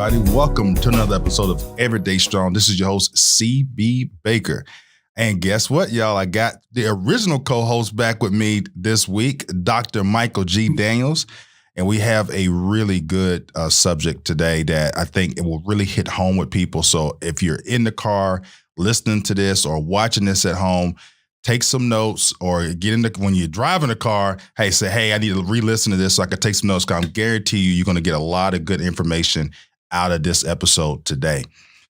everybody. Welcome to another episode of Everyday Strong. This is your host, CB Baker. And guess what, y'all? I got the original co-host back with me this week, Dr. Michael G. Daniels. And we have a really good subject today that I think it will really hit home with people. So if you're in the car listening to this or watching this at home, take some notes or when you're driving a car, say, I need to re-listen to this so I can take some notes, because I guarantee you're going to get a lot of good information out of this episode today.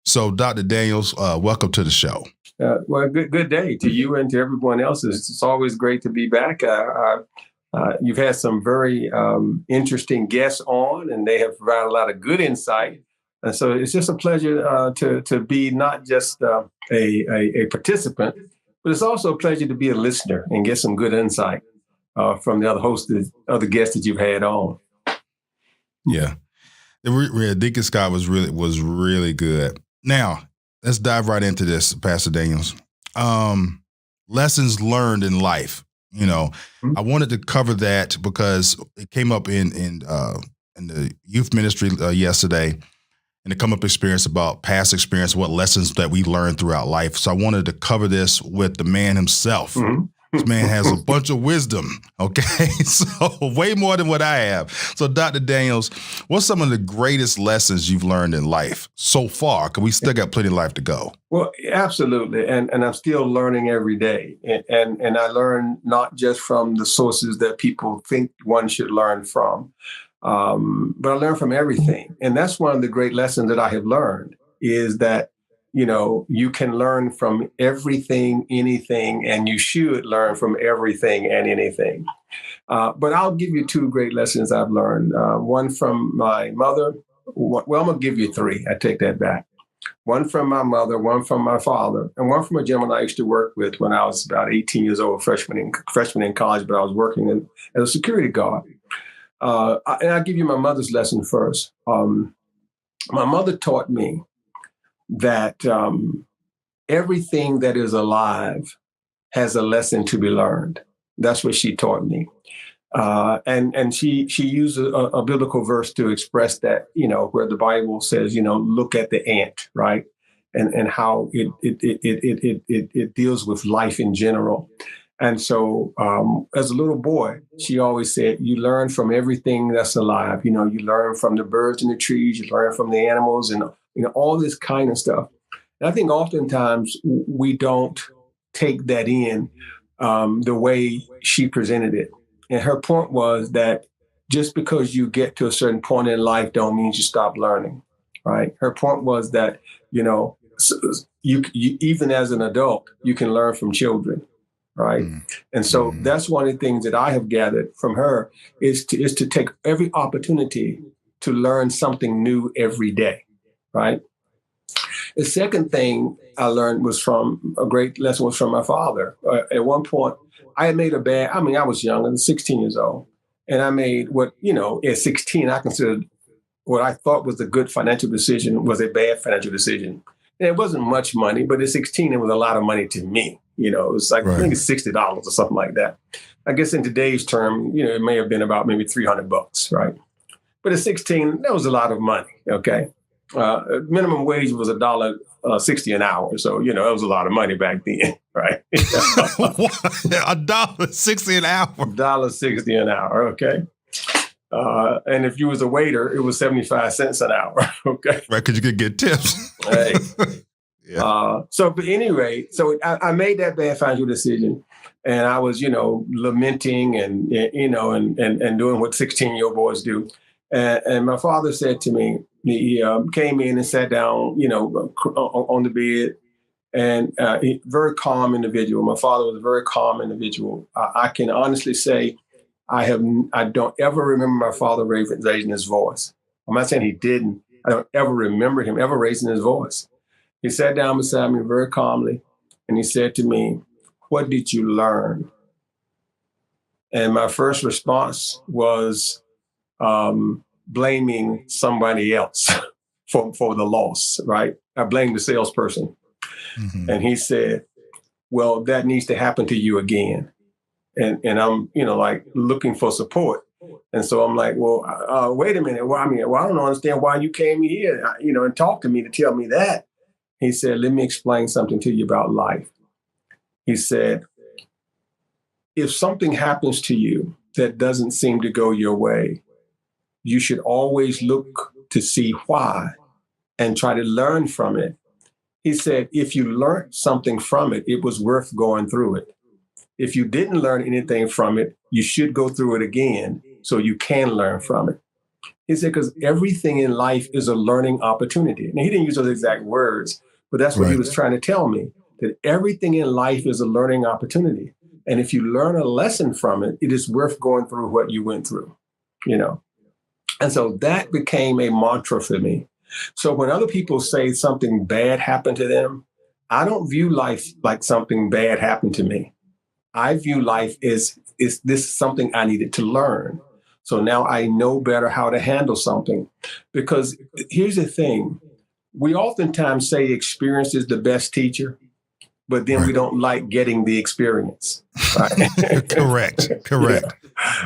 So Dr. Daniels, welcome to the show. Well, good day to you and to everyone else. It's always great to be back. You've had some very interesting guests on, and they have provided a lot of good insight. And so it's just a pleasure to be not just a participant, but it's also a pleasure to be a listener and get some good insight from the other hosts, other guests that you've had on. Yeah, Deacon Scott was really good. Now let's dive right into this, Pastor Daniels. Lessons learned in life. You know, I wanted to cover that because it came up in the youth ministry yesterday. And the come up experience about past experience, what lessons that we learned throughout life. So I wanted to cover this with the man himself. Mm-hmm. This man has a bunch of wisdom, okay? So way more than what I have. So Dr. Daniels, what's some of the greatest lessons you've learned in life so far? Because we still got plenty of life to go. Well, absolutely. And I'm still learning every day. And I learn not just from the sources that people think one should learn from, but I learn from everything. And that's one of the great lessons that I have learned is that, you know, you can learn from everything, anything, and you should learn from everything and anything. But I'll give you two great lessons I've learned. One from my mother. Well, I'm going to give you three. I take that back. One from my mother, one from my father, and one from a gentleman I used to work with when I was about 18 years old, freshman in college, but I was working as a security guard. And I'll give you my mother's lesson first. My mother taught me that everything that is alive has a lesson to be learned. That's what she taught me. And she used a biblical verse to express that, you know, where the Bible says, you know, look at the ant, right? And how it deals with life in general. And so as a little boy, she always said, you learn from everything that's alive. You know, you learn from the birds and the trees, you learn from the animals and, you know, all this kind of stuff. And I think oftentimes we don't take that in the way she presented it. And her point was that just because you get to a certain point in life don't mean you stop learning, right? Her point was that, you know, you even as an adult, you can learn from children. Right. And so that's one of the things that I have gathered from her is to take every opportunity to learn something new every day. Right. The second thing I learned a great lesson was from my father. At one point, I had made I was young, I was 16 years old. And I made what, you know, at 16, I considered what I thought was a good financial decision was a bad financial decision. And it wasn't much money, but at 16, it was a lot of money to me. You know, it was like, I think it's $60 or something like that. I guess in today's term, you know, it may have been about maybe $300, right? But at 16, that was a lot of money, okay? Minimum wage was $1.60 an hour. So, you know, it was a lot of money back then, right? $1.60 an hour? $1.60 an hour, okay? And if you was a waiter, it was 75 cents an hour, okay? Right, because you could get tips. Hey. Yeah. But anyway, so I made that bad financial decision, and I was, you know, lamenting and you know, and doing what 16-year-old boys do. And my father said to me, he came in and sat down, you know, on the bed, and very calm individual. My father was a very calm individual. I can honestly say, I don't ever remember my father raising his voice. I'm not saying he didn't. I don't ever remember him ever raising his voice. He sat down beside me very calmly, and he said to me, "What did you learn?" And my first response was blaming somebody else for the loss, right? I blamed the salesperson. Mm-hmm. And he said, "Well, that needs to happen to you again." And I'm, you know, like looking for support. And so I'm like, well, wait a minute. Well, I don't understand why you came here, and talked to me to tell me that. He said, let me explain something to you about life. He said, if something happens to you that doesn't seem to go your way, you should always look to see why and try to learn from it. He said, if you learned something from it, it was worth going through it. If you didn't learn anything from it, you should go through it again so you can learn from it. He said, because everything in life is a learning opportunity. And he didn't use those exact words, but that's what he was trying to tell me, that everything in life is a learning opportunity. And if you learn a lesson from it, it is worth going through what you went through, And so that became a mantra for me. So when other people say something bad happened to them, I don't view life like something bad happened to me. I view life as, is this something I needed to learn? So now I know better how to handle something. Because here's the thing. We oftentimes say experience is the best teacher, but then we don't like getting the experience. Right? Correct.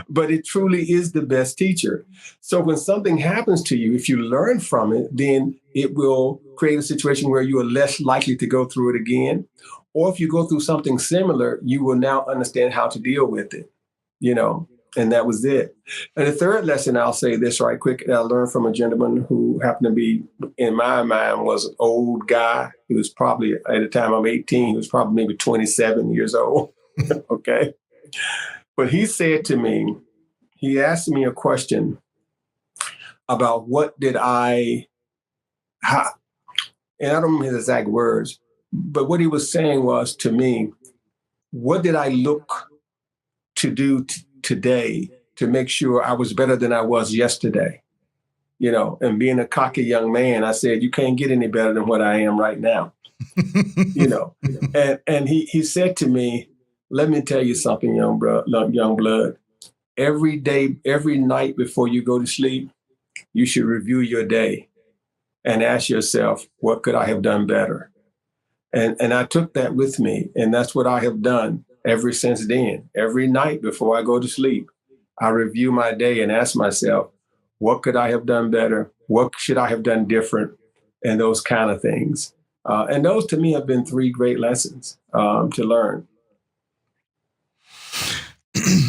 But it truly is the best teacher. So when something happens to you, if you learn from it, then it will create a situation where you are less likely to go through it again. Or if you go through something similar, you will now understand how to deal with it, and that was it. And the third lesson, I'll say this right quick, that I learned from a gentleman who happened to be, in my mind, was an old guy. He was probably, at the time I'm 18, he was probably maybe 27 years old. Okay. But he said to me, he asked me a question about what did and I don't remember his exact words, but what he was saying was to me, what did I look to do today to make sure I was better than I was yesterday? And being a cocky young man, I said, you can't get any better than what I am right now. And he said to me, let me tell you something, young blood. Every day, every night before you go to sleep, you should review your day and ask yourself, what could I have done better? And I took that with me, and that's what I have done ever since then. Every night before I go to sleep, I review my day and ask myself, what could I have done better? What should I have done different? And those kind of things. And those to me have been 3 great lessons to learn.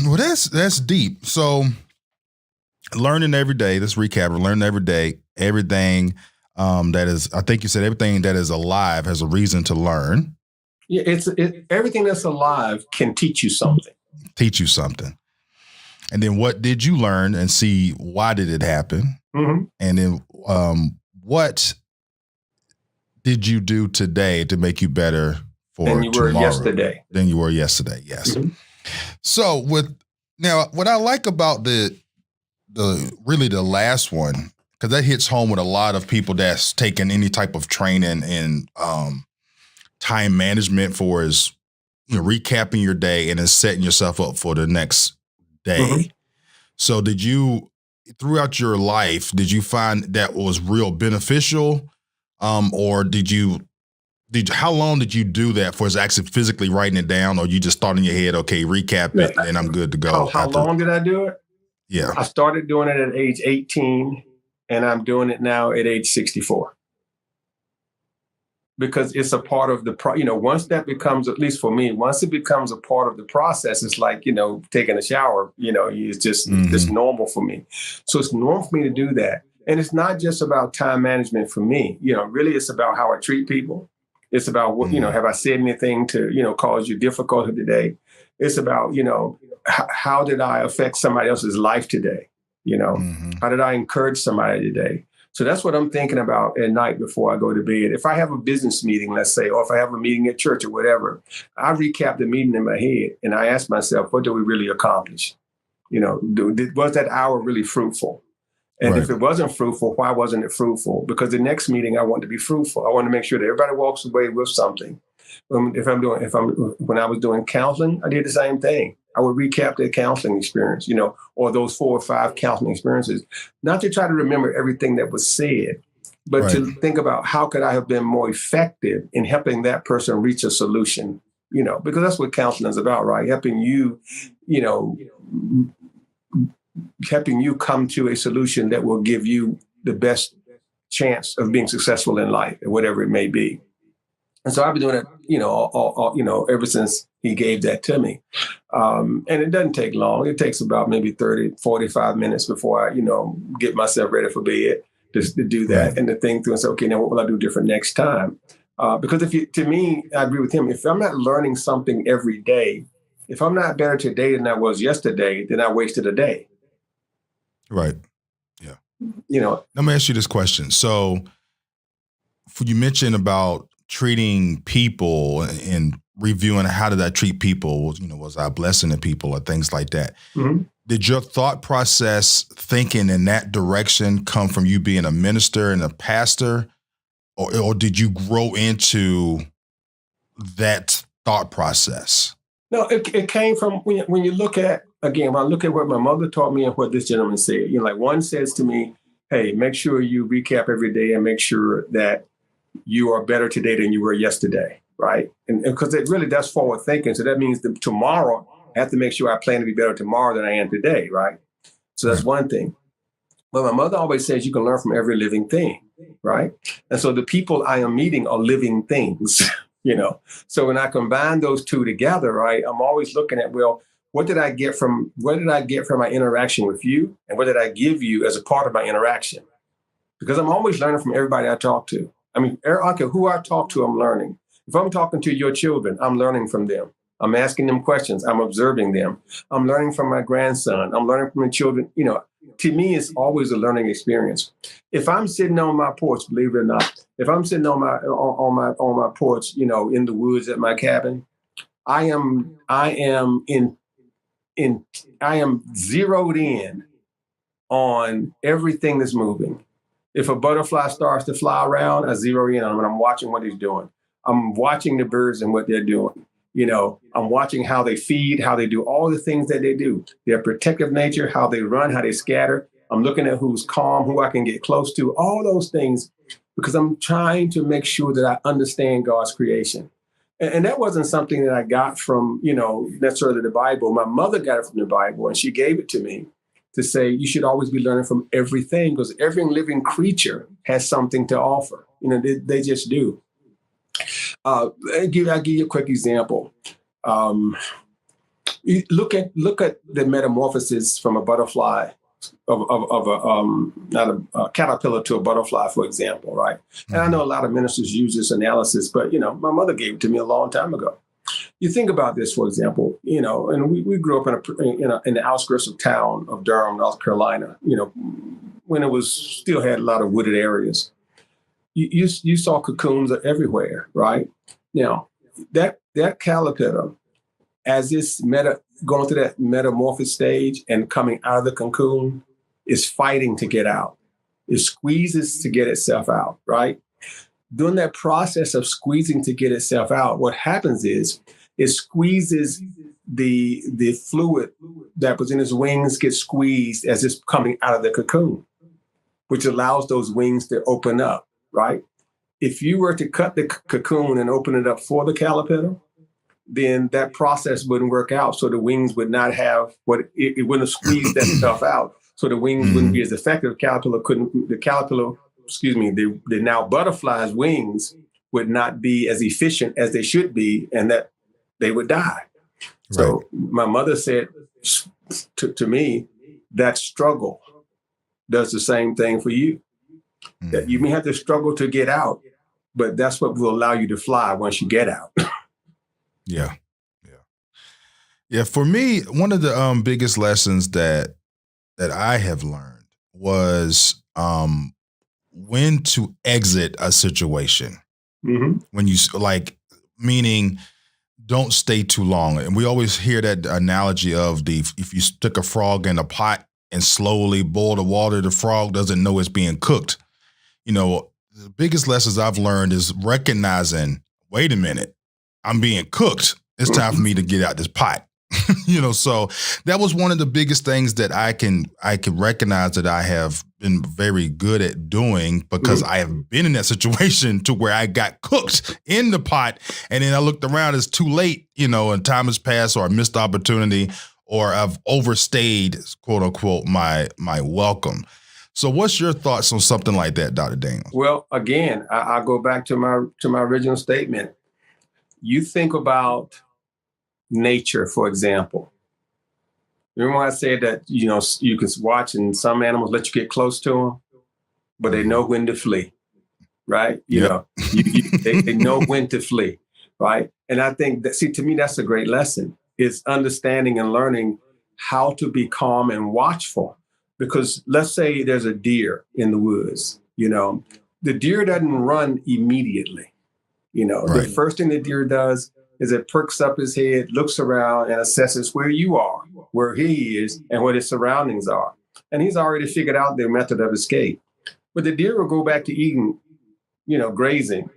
Well, that's deep. So learning every day, let's recap, we're learning every day, everything that is, I think you said everything that is alive has a reason to learn. Yeah, everything that's alive can teach you something. And then what did you learn and see why did it happen? Mm-hmm. And then what did you do today to make you better for tomorrow? Than you were yesterday, yes. Mm-hmm. So what I like about the last one, because that hits home with a lot of people that's taken any type of training in time management for is recapping your day and then setting yourself up for the next day. Mm-hmm. So did you, throughout your life, did you find that was real beneficial? Or how long did you do that for? Is actually physically writing it down, or you just thought in your head, okay, recap it and I'm good to go? How long did I do it? Yeah. I started doing it at age 18 and I'm doing it now at age 64. Because it's a part of the, once that becomes, at least for me, once it becomes a part of the process, it's like, taking a shower, it's just, it's normal for me. So it's normal for me to do that. And it's not just about time management for me, really it's about how I treat people. It's about what, have I said anything to, cause you difficulty today? It's about, how did I affect somebody else's life today? How did I encourage somebody today? So that's what I'm thinking about at night before I go to bed. If I have a business meeting, let's say, or if I have a meeting at church or whatever, I recap the meeting in my head and I ask myself, what did we really accomplish? Was that hour really fruitful? And if it wasn't fruitful, why wasn't it fruitful? Because the next meeting, I want to be fruitful. I want to make sure that everybody walks away with something. When I was doing counseling, I did the same thing. I would recap the counseling experience, or those 4 or 5 counseling experiences, not to try to remember everything that was said, but to think about how could I have been more effective in helping that person reach a solution, because that's what counseling is about, right? Helping you, helping you come to a solution that will give you the best chance of being successful in life, whatever it may be. And so I've been doing it, ever since he gave that to me. And it doesn't take long. It takes about maybe 30, 45 minutes before I, get myself ready for bed to do that Right. and to think through and say, okay, now what will I do different next time? Because to me, I agree with him. If I'm not learning something every day, if I'm not better today than I was yesterday, then I wasted a day. Right. Yeah. Let me ask you this question. So you mentioned about treating people and reviewing how did I treat people, was I a blessing to people or things like that. Mm-hmm. Did your thought process thinking in that direction come from you being a minister and a pastor, or did you grow into that thought process? No, it came from when you look at, again, when I look at what my mother taught me and what this gentleman said, like one says to me, hey, make sure you recap every day and make sure that you are better today than you were yesterday, right? And because it really does forward thinking. So that means that tomorrow, I have to make sure I plan to be better tomorrow than I am today, right? So that's one thing. But my mother always says you can learn from every living thing, right? And so the people I am meeting are living things, So when I combine those two together, right, I'm always looking at, well, what did I get from my interaction with you? And what did I give you as a part of my interaction? Because I'm always learning from everybody I talk to. I mean, who I talk to, I'm learning. If I'm talking to your children, I'm learning from them. I'm asking them questions. I'm observing them. I'm learning from my grandson. I'm learning from the children. To me, it's always a learning experience. If I'm sitting on my porch, believe it or not, if I'm sitting on my porch, in the woods at my cabin, I am zeroed in on everything that's moving. If a butterfly starts to fly around, I zero in on him and I'm watching what he's doing. I'm watching the birds and what they're doing. I'm watching how they feed, how they do all the things that they do. Their protective nature, how they run, how they scatter. I'm looking at who's calm, who I can get close to, all those things, because I'm trying to make sure that I understand God's creation. And that wasn't something that I got from, necessarily the Bible. My mother got it from the Bible, and she gave it to me to say, you should always be learning from everything, because every living creature has something to offer. They just do. I'll give you a quick example. You look at the metamorphosis from a butterfly not a caterpillar to a butterfly, for example, right? And I know a lot of ministers use this analysis, but my mother gave it to me a long time ago. You think about this, for example, and we grew up in the outskirts of town of Durham, North Carolina. When it was still had a lot of wooded areas. You saw cocoons everywhere, right? Now, that caterpillar, as it's going through that metamorphosis stage and coming out of the cocoon, is fighting to get out. It squeezes to get itself out, right? During that process of squeezing to get itself out, what happens is it squeezes the fluid that was in its wings gets squeezed as it's coming out of the cocoon, which allows those wings to open up. Right? If you were to cut the cocoon and open it up for the caterpillar, then that process wouldn't work out. So the wings would not have it wouldn't have squeezed that stuff out. So the wings wouldn't be as effective. The now butterfly's wings would not be as efficient as they should be, and that they would die. Right. So my mother said to me, that struggle does the same thing for you. That you may have to struggle to get out, but that's what will allow you to fly once you get out. Yeah. For me, one of the biggest lessons that I have learned was when to exit a situation. Mm-hmm. When you meaning don't stay too long. And we always hear that analogy of if you stick a frog in a pot and slowly boil the water, the frog doesn't know it's being cooked. The biggest lessons I've learned is recognizing, wait a minute, I'm being cooked. It's time for me to get out this pot. So that was one of the biggest things that I can recognize that I have been very good at doing, because I have been in that situation to where I got cooked in the pot, and then I looked around, it's too late, and time has passed, or I missed the opportunity, or I've overstayed, quote unquote, my welcome. So what's your thoughts on something like that, Dr. Daniels? Well, again, I go back to my original statement. You think about nature, for example. Remember when I said that, you can watch and some animals let you get close to them, but they know when to flee, right? They know when to flee, right? And I think that, to me, that's a great lesson, is understanding and learning how to be calm and watchful. Because let's say there's a deer in the woods, the deer doesn't run immediately. Right. The first thing the deer does is it perks up his head, looks around, and assesses where you are, where he is, and what his surroundings are. And he's already figured out their method of escape. But the deer will go back to eating, grazing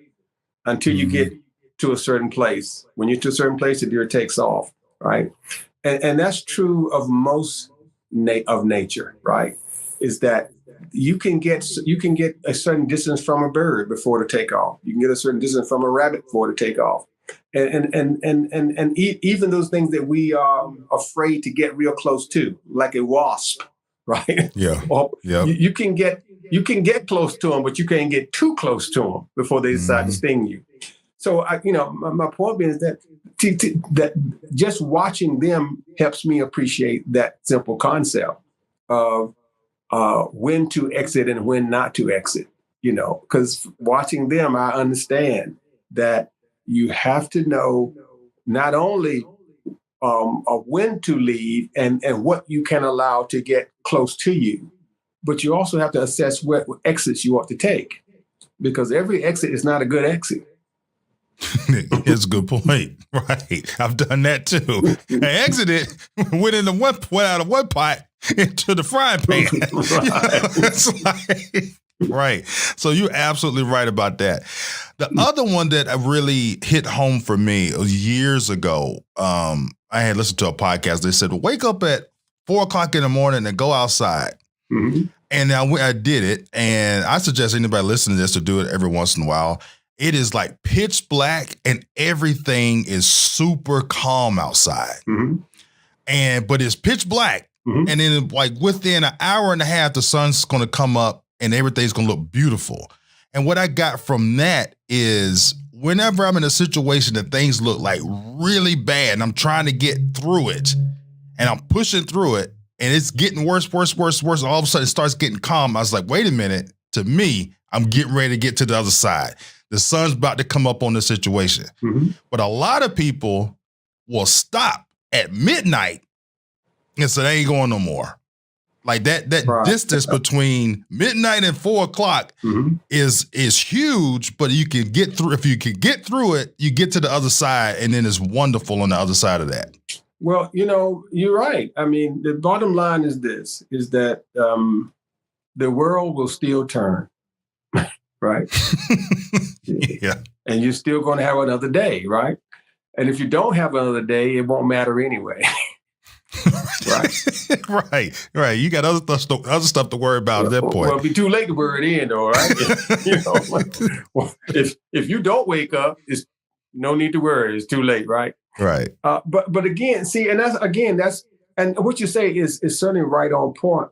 until you get to a certain place. When you're to a certain place, the deer takes off, right? And that's true of most of nature, right? Is that you can get a certain distance from a bird before to take off. You can get a certain distance from a rabbit before to take off. And even those things that we are afraid to get real close to, like a wasp, right? Yeah. You can get close to them, but you can't get too close to them before they decide to sting you. So my point being is that that just watching them helps me appreciate that simple concept of when to exit and when not to exit. Because watching them, I understand that you have to know not only when to leave and what you can allow to get close to you, but you also have to assess what exits you ought to take, because every exit is not a good exit. It's a good point. Right. I've done that too. I exited, went out of one pot into the frying pan. It's right. So you're absolutely right about that. The other one that really hit home for me was years ago. I had listened to a podcast. They said, wake up at 4:00 in the morning and go outside. Mm-hmm. And I did it. And I suggest anybody listening to this to do it every once in a while. It is like pitch black and everything is super calm outside. Mm-hmm. But it's pitch black. Mm-hmm. And then like within an hour and a half, the sun's going to come up and everything's going to look beautiful. And what I got from that is whenever I'm in a situation that things look like really bad and I'm trying to get through it and I'm pushing through it and it's getting worse. All of a sudden it starts getting calm. I was like, wait a minute. To me, I'm getting ready to get to the other side. The sun's about to come up on the situation. Mm-hmm. But a lot of people will stop at midnight and say, they ain't going no more. Like that right. Distance between midnight and 4:00 is huge, but you can get through. If you can get through it, you get to the other side, and then it's wonderful on the other side of that. Well, you're right. I mean, the bottom line is this, is that the world will still turn, right? Yeah. And you're still going to have another day, right? And if you don't have another day, it won't matter anyway. Right. You got other stuff to worry about at that point. Well, it'll be too late to worry it in, though, right? If you don't wake up, it's no need to worry. It's too late, right? Right. But again, see, and that's and what you say is certainly right on point.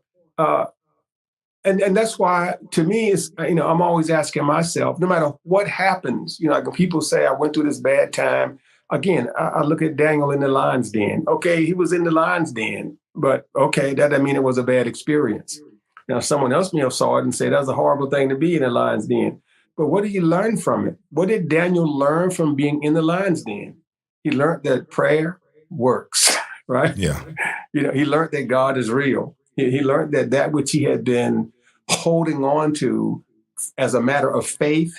And that's why, to me, it's, I'm always asking myself, no matter what happens, like when people say I went through this bad time. Again, I look at Daniel in the lion's den. Okay, he was in the lion's den, but okay, that doesn't mean it was a bad experience. Now, someone else may have saw it and say that was a horrible thing to be in the lion's den. But what did he learn from it? What did Daniel learn from being in the lion's den? He learned that prayer works, right? Yeah. He learned that God is real. He learned that which he had been holding on to as a matter of faith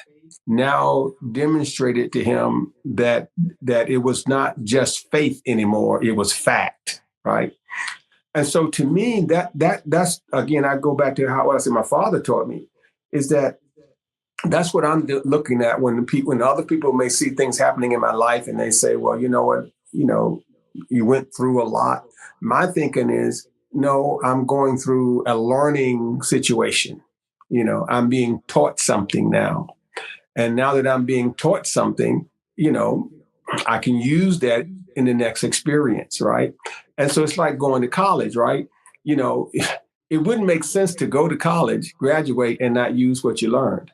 now demonstrated to him that it was not just faith anymore, it was fact, right? And so to me, that's again, I go back to what I said my father taught me, is that's what I'm looking at when other people may see things happening in my life and they say, well, you know what, you went through a lot. My thinking is, no, I'm going through a learning situation. I'm being taught something now. And now that I'm being taught something, I can use that in the next experience, right? And so it's like going to college, right? You know, it wouldn't make sense to go to college, graduate, and not use what you learned.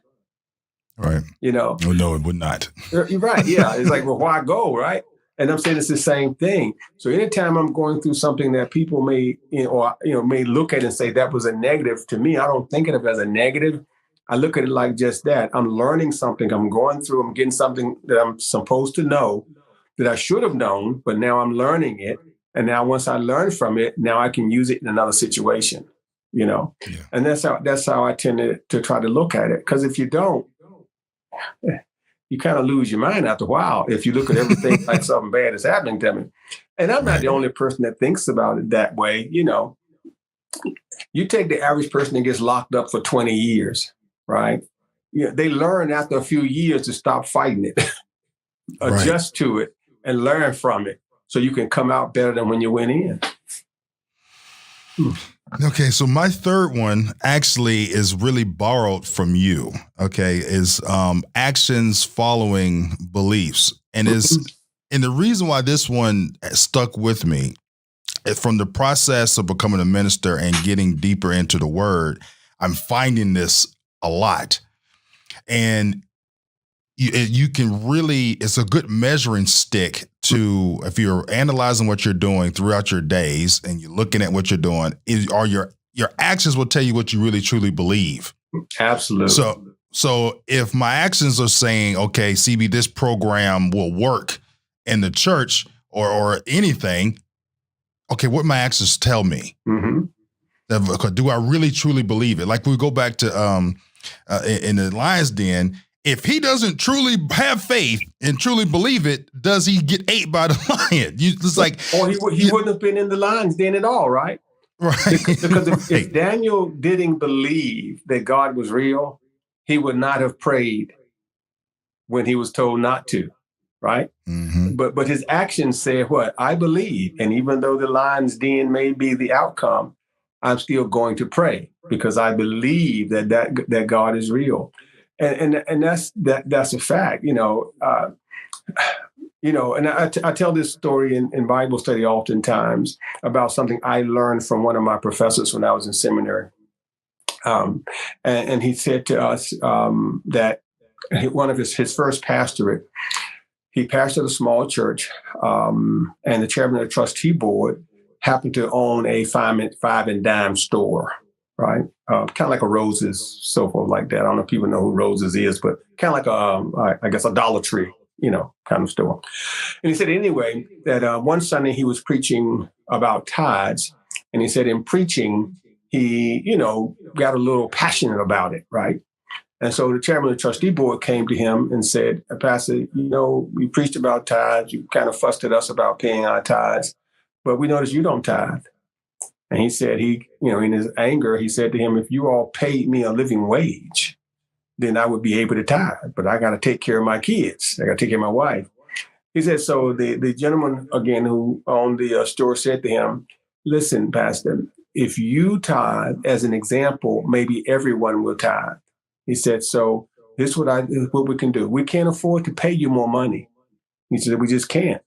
Right. You know? Oh, no, it would not. You're right. Yeah. It's like, well, why go, right? And I'm saying it's the same thing. So anytime I'm going through something that people may, may look at and say that was a negative, to me, I don't think of it as a negative. I look at it like just that. I'm learning something. I'm going through, I'm getting something that I'm supposed to know that I should have known, but now I'm learning it. And now once I learn from it, now I can use it in another situation, Yeah. And that's how I tend to try to look at it. Because if you don't, you kind of lose your mind after a while if you look at everything like something bad is happening to me. And I'm not the only person that thinks about it that way. You take the average person that gets locked up for 20 years, right? They learn after a few years to stop fighting it, adjust to it, and learn from it so you can come out better than when you went in. Okay, so my third one actually is really borrowed from you. Okay, is actions following beliefs, and the reason why this one stuck with me is from the process of becoming a minister and getting deeper into the Word. I'm finding this a lot, and you can really, it's a good measuring stick to, if you're analyzing what you're doing throughout your days and you're looking at what you're doing, are your actions will tell you what you really truly believe. Absolutely. So if my actions are saying, okay, CB, this program will work in the church or anything, okay, what my actions tell me. Mm-hmm. Do I really truly believe it? Like we go back to in the lion's den. If he doesn't truly have faith and truly believe it, does he get ate by the lion? It's like, or he wouldn't have been in the lion's den at all, right? Right. Because if Daniel didn't believe that God was real, he would not have prayed when he was told not to, right? Mm-hmm. But his actions said what? I believe, and even though the lion's den may be the outcome, I'm still going to pray because I believe that God is real. And that's a fact, And I tell this story in Bible study oftentimes about something I learned from one of my professors when I was in seminary. And he said to us that one of his first pastorate, he pastored a small church, and the chairman of the trustee board happened to own a five and dime store. Right, kind of like a Rose's, so forth like that. I don't know if people know who Rose's is, but kind of like I guess a Dollar Tree, kind of store. And he said anyway that one Sunday he was preaching about tithes, and he said in preaching he got a little passionate about it, right? And so the chairman of the trustee board came to him and said, Pastor, we preached about tithes, you kind of fussed at us about paying our tithes, but we noticed you don't tithe. And he said, in his anger, he said to him, if you all paid me a living wage, then I would be able to tithe. But I got to take care of my kids. I got to take care of my wife. He said, so the gentleman, again, who owned the store said to him, listen, Pastor, if you tithe as an example, maybe everyone will tithe. He said, so this is what we can do. We can't afford to pay you more money. He said, we just can't.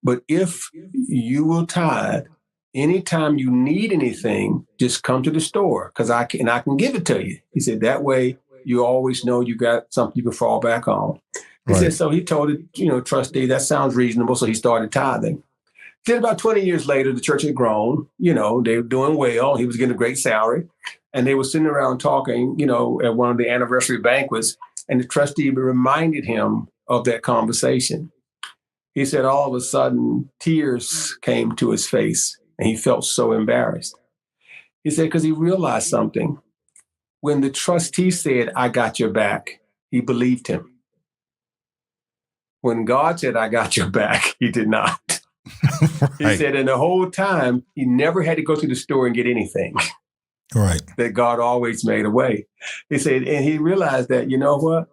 But if you will tithe, anytime you need anything, just come to the store because I can give it to you. He said, that way you always know you got something you can fall back on. He said, so he told the trustee, that sounds reasonable. So he started tithing. Then about 20 years later, the church had grown, they were doing well. He was getting a great salary. And they were sitting around talking, at one of the anniversary banquets. And the trustee reminded him of that conversation. He said, all of a sudden, tears came to his face. And he felt so embarrassed. He said, because he realized something. When the trustee said, I got your back, he believed him. When God said, I got your back, he did not. He said, and the whole time, he never had to go to the store and get anything. Right. That God always made a way. He said, and he realized that, you know what?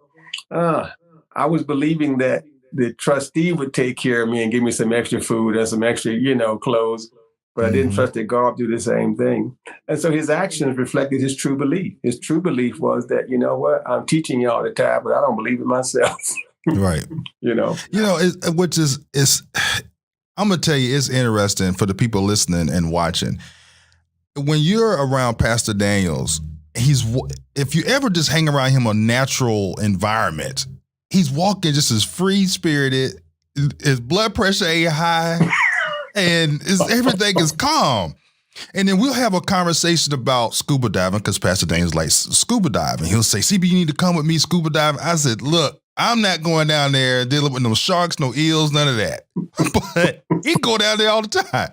I was believing that the trustee would take care of me and give me some extra food and some extra, clothes. But I didn't trust that God would do the same thing. And so his actions reflected his true belief. His true belief was that, you know what, I'm teaching you all the time, but I don't believe it myself. Right. Which I'm going to tell you, it's interesting for the people listening and watching. When you're around Pastor Daniels, if you ever just hang around him a natural environment, he's walking just as free spirited. His blood pressure ain't high, and everything is calm. And then we'll have a conversation about scuba diving because Pastor Daniels likes scuba diving. He'll say, "CB, you need to come with me scuba diving." I said, "Look, I'm not going down there dealing with no sharks, no eels, none of that." But he go down there all the time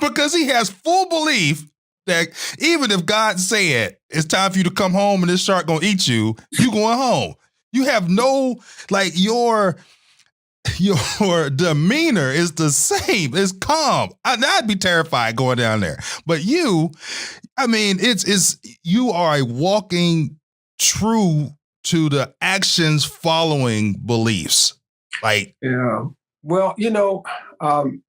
because he has full belief that even if God said it's time for you to come home and this shark gonna eat you, you going home. You have no, like, your demeanor is the same. It's calm. I'd be terrified going down there. But you, I mean, you are a walking true to the actions following beliefs. Like, yeah. Well,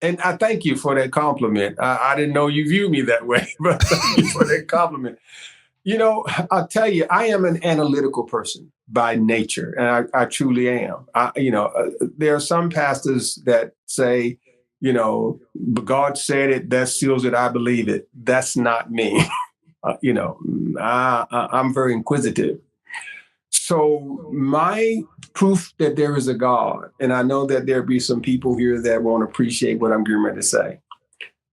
and I thank you for that compliment. I didn't know you view me that way, but thank you for that compliment. I'll tell you, I am an analytical person by nature, and I truly am. There are some pastors that say, but God said it, that seals it, I believe it. That's not me. I'm very inquisitive. So my proof that there is a God, and I know that there'll be some people here that won't appreciate what I'm getting ready to say.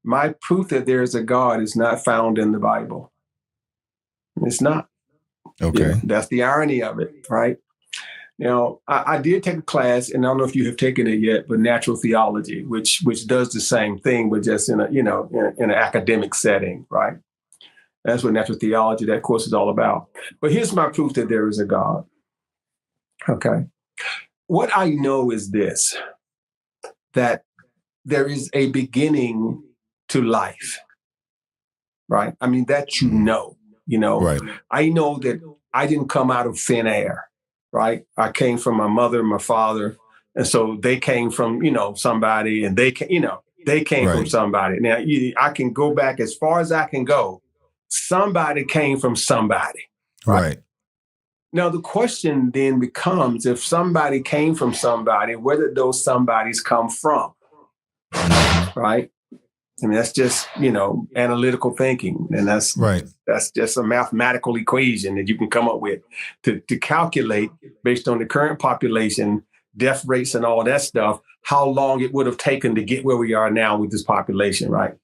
My proof that there is a God is not found in the Bible. It's not. Okay. That's the irony of it, right? I did take a class, and I don't know if you have taken it yet, but natural theology, which does the same thing, but just in an academic setting, right? That's what natural theology, that course, is all about. But here's my proof that there is a God. Okay. What I know is this, that there is a beginning to life, right? I mean, that Right. I know that I didn't come out of thin air, right? I came from my mother and my father. And so they came from, somebody, and they came Right. from somebody. Now, I can go back as far as I can go. Somebody came from somebody. Right. Now, the question then becomes, if somebody came from somebody, where did those somebodies come from? Right? I mean, that's just, analytical thinking. And that's just a mathematical equation that you can come up with to calculate, based on the current population, death rates and all that stuff, how long it would have taken to get where we are now with this population, right?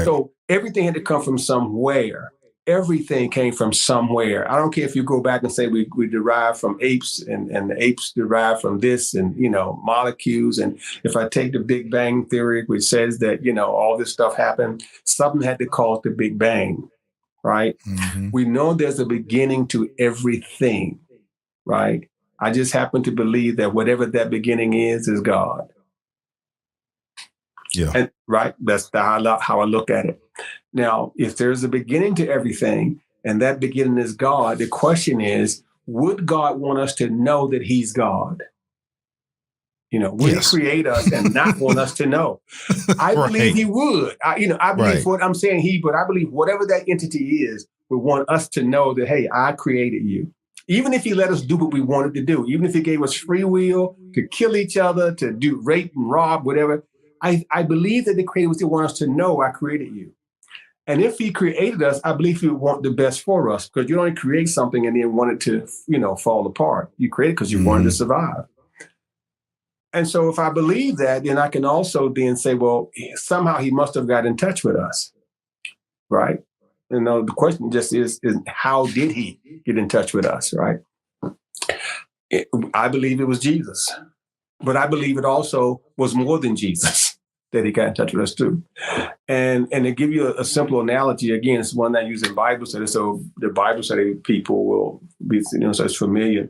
So everything had to come from somewhere. Everything came from somewhere. I don't care if you go back and say we derive from apes, and the apes derive from this, and, molecules. And if I take the Big Bang theory, which says that, all this stuff happened, something had to cause the Big Bang, right? Mm-hmm. We know there's a beginning to everything, right? I just happen to believe that whatever that beginning is God. Yeah. And, right. That's how I look at it. Now, if there's a beginning to everything, and that beginning is God, the question is, would God want us to know that he's God? Would he create us and not want us to know? I believe he would. I believe what I'm saying but I believe whatever that entity is would want us to know that, hey, I created you. Even if he let us do what we wanted to do, even if he gave us free will to kill each other, to do rape and rob, whatever, I believe that the Creator would still want us to know I created you. And if he created us, I believe he would want the best for us, because you don't create something and then want it to, fall apart. You create it because you wanted to survive. And so if I believe that, then I can also then say, well, somehow he must have got in touch with us, right? The question just is how did he get in touch with us, right? I believe it was Jesus, but I believe it also was more than Jesus that he got in touch with us too. And to give you a simple analogy, again, it's one that I use in Bible study, so the Bible study people will be, so it's familiar.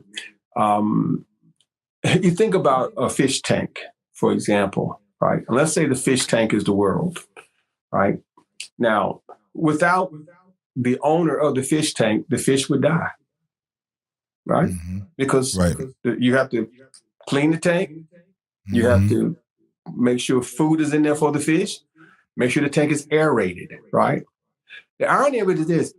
You think about a fish tank, for example, right? And let's say the fish tank is the world, right? Now, without the owner of the fish tank, the fish would die, right? Mm-hmm. Because you have to clean the tank. Mm-hmm. You have to make sure food is in there for the fish. Make sure the tank is aerated, right? The irony of it is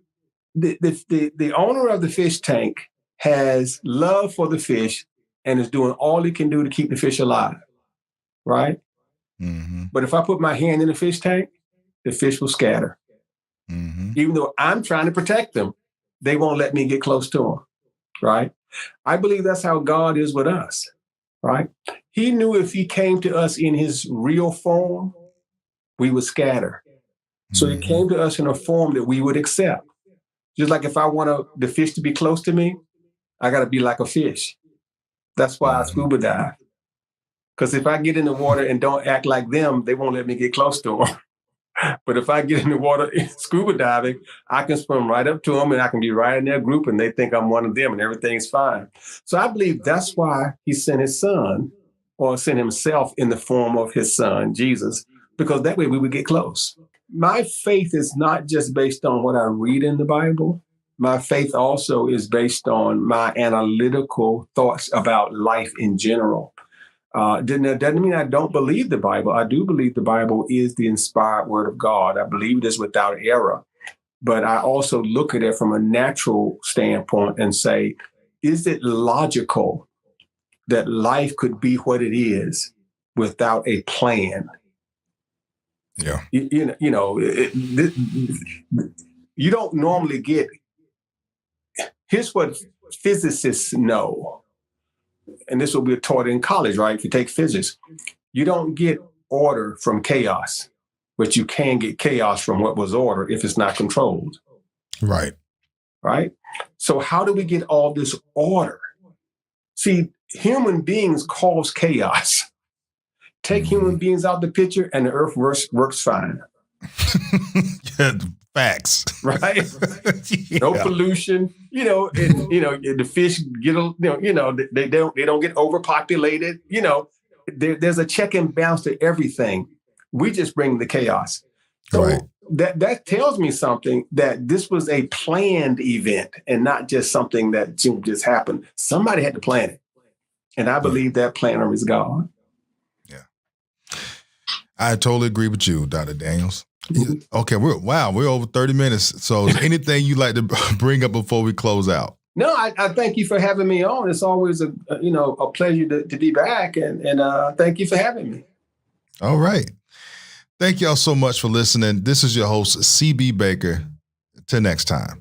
this: the owner of the fish tank has love for the fish and is doing all he can do to keep the fish alive, right? Mm-hmm. But if I put my hand in the fish tank, the fish will scatter. Mm-hmm. Even though I'm trying to protect them, they won't let me get close to them, right? I believe that's how God is with us, right? He knew if he came to us in his real form, we would scatter. So he came to us in a form that we would accept. Just like if I want the fish to be close to me, I got to be like a fish. That's why I scuba dive. Because if I get in the water and don't act like them, they won't let me get close to them. But if I get in the water scuba diving, I can swim right up to them and I can be right in their group and they think I'm one of them and everything's fine. So I believe that's why he sent his son, or sent himself in the form of his son, Jesus, because that way we would get close. My faith is not just based on what I read in the Bible. My faith also is based on my analytical thoughts about life in general. Doesn't mean I don't believe the Bible. I do believe the Bible is the inspired word of God. I believe it is without error. But I also look at it from a natural standpoint and say, is it logical that life could be what it is without a plan? Yeah. You don't normally get. Here's what physicists know, and this will be taught in college, right? If you take physics, you don't get order from chaos, but you can get chaos from what was order if it's not controlled. Right. Right? So how do we get all this order? See, human beings cause chaos. Take human beings out the picture and the earth works fine. Yeah, facts. Right? Yeah. No pollution, the fish get, they don't get overpopulated. There's a check and balance to everything. We just bring the chaos. So Right. that tells me something, that this was a planned event and not just something that just happened. Somebody had to plan it. And I believe that planner is God. Yeah. I totally agree with you, Dr. Daniels. Okay, we're over 30 minutes. So is there anything you'd like to bring up before we close out? No, I thank you for having me on. It's always a pleasure to be back, and thank you for having me. All right. Thank y'all so much for listening. This is your host, CB Baker. Till next time.